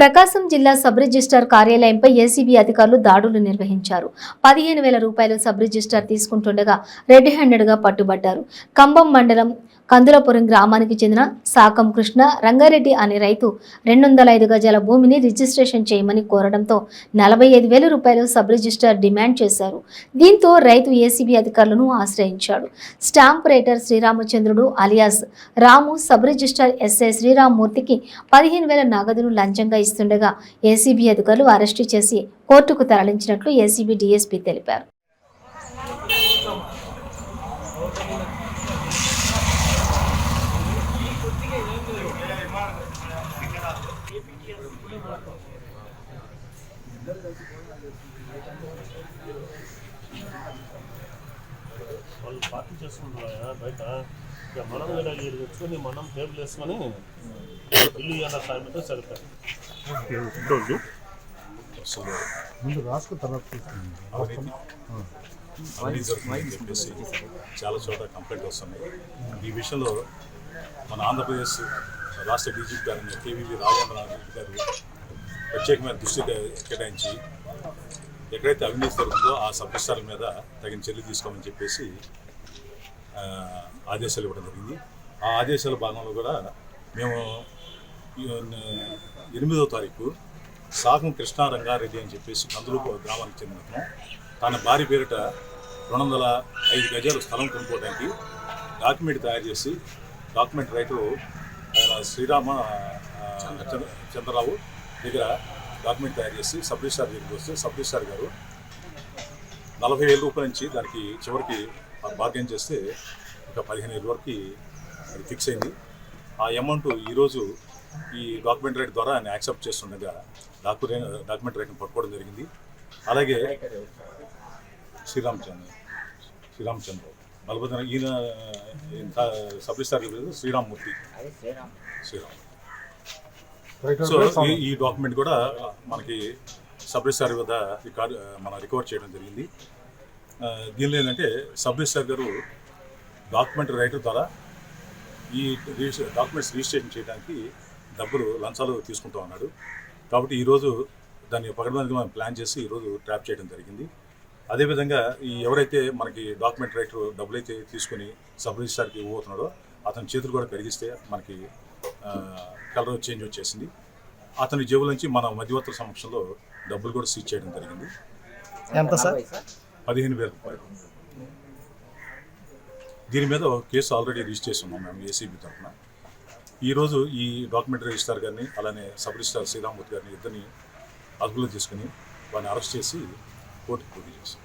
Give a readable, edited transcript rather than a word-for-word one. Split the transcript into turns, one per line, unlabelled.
ప్రకాశం జిల్లా sub registrar కార్యాలయంపై ACB అధికారులు దాడులు నిర్వహించారు. 15,000 రూపాయలు సబ్ రిజిస్ట్రార్ తీసుకుంటుండగా రెడ్ హ్యాండెడ్ గా పట్టుబడ్డారు. కంబం మండలం కందులపురం గ్రామానికి చెందిన సాకం కృష్ణ రంగారెడ్డి అనే రైతు 205 గజాల భూమిని రిజిస్ట్రేషన్ చేయమని కోరడంతో 45,000 రూపాయలు సబ్ రిజిస్ట్రార్ డిమాండ్ చేశారు. దీంతో రైతు ఏసీబీ అధికారులను ఆశ్రయించాడు. స్టాంప్ రైటర్ శ్రీరామచంద్రుడు అలియాస్ రాము సబ్ రిజిస్ట్రార్ ఎస్ఐ శ్రీరామ్మూర్తికి 15,000 నగదును లంచంగా ఇస్తుండగా ఏసీబీ అధికారులు అరెస్టు చేసి కోర్టుకు తరలించినట్లు ఏసీబీ డీఎస్పీ తెలిపారు.
వాళ్ళు పార్టీ చేసుకుంటున్నాయా బయట ఇక మనం కూడా తెచ్చుకొని మనం టేబుల్ వేసుకొని ఇల్లు ఇవ్వాల సాయంతో సరిపోయింది.
ముందు రాసుకున్న తర్వాత
చెప్పేసి చాలా చోట కంప్లైంట్ వస్తున్నాయి. ఈ విషయంలో మన ఆంధ్రప్రదేశ్ రాష్ట్ర డీజీపీ గారిని కేవీవి రాజేంద్రనాథ్ గారు ప్రత్యేకమైన దృష్టి కేటాయించి ఎక్కడైతే అవినీతి జరుగుతుందో ఆ సబ్ రిజిస్ట్రార్ల మీద తగిన చర్యలు తీసుకోమని చెప్పేసి ఆదేశాలు ఇవ్వడం జరిగింది. ఆ ఆదేశాల భాగంలో కూడా మేము 8వ తారీఖు సాగం కృష్ణ రంగారెడ్డి అని చెప్పేసి కందులూరు గ్రామానికి చెందిన తన భార్య పేరిట 205 గజాలు స్థలం కొనుక్కోవడానికి డాక్యుమెంట్ తయారు చేసి డాక్యుమెంట్ రైటరు శ్రీరామ చంద్రరావు దగ్గర డాక్యుమెంట్ తయారు చేసి సబ్ రిజిస్ట్రార్ దగ్గరికి వస్తే సబ్ రిజిస్ట్రార్ గారు 40,000 రూపాయల నుంచి దానికి చివరికి బార్గెన్ చేస్తే ఒక 15,000 వరకు అది ఫిక్స్ అయింది. ఆ అమౌంట్ ఈరోజు ఈ డాక్యుమెంట్ రైట్ ద్వారా ఆయన యాక్సెప్ట్ చేస్తుండగా డాక్యుమెంట్ రైట్ని పట్టుకోవడం జరిగింది. అలాగే శ్రీరామచంద్ర బలభద్ర ఈయన సబ్ రిజిస్ట్రార్ శ్రీరామ్మూర్తి సో ఈ డాక్యుమెంట్ కూడా మనకి సబ్ రిజిస్ట్రార్ వద్ద రికవర్ చేయడం జరిగింది. దీనిలో ఏంటంటే సబ్ రిజిస్ట్రార్ గారు డాక్యుమెంట్ రైటర్ ద్వారా ఈ డాక్యుమెంట్స్ రిజిస్ట్రేషన్ చేయడానికి డబ్బులు లంచాలు తీసుకుంటూ ఉన్నాడు. కాబట్టి ఈరోజు దాన్ని పకడ్బందీగా మనం ప్లాన్ చేసి ఈరోజు ట్రాప్ చేయడం జరిగింది. అదేవిధంగా ఎవరైతే మనకి డాక్యుమెంట్ రైటర్ డబ్బులు అయితే తీసుకుని సబ్ రిజిస్ట్రార్కి ఇవ్వబోతున్నాడో అతని చేతులు కూడా కడిగిస్తే మనకి కలర్ చేంజ్ వచ్చేసింది. అతని జేబుల నుంచి మన మధ్యవర్తుల సమక్షంలో డబ్బులు కూడా సీజ్ చేయడం జరిగింది.
ఎంత సార్?
15,000 రూపాయలు. దీని మీద కేసు ఆల్రెడీ రిజిస్టర్ చేసి ఉన్నాం మేము ఏసీబీ తరఫున. ఈరోజు ఈ డాక్యుమెంట్ రిజిస్ట్రార్ గారిని అలానే సబ్ రిజిస్ట్రార్ శ్రీరామ్మూర్తి గారిని ఇద్దరిని అదుపులో తీసుకుని వారిని అరెస్ట్ చేసి కోర్టుకు ప్రొడ్యూస్ చేస్తాం.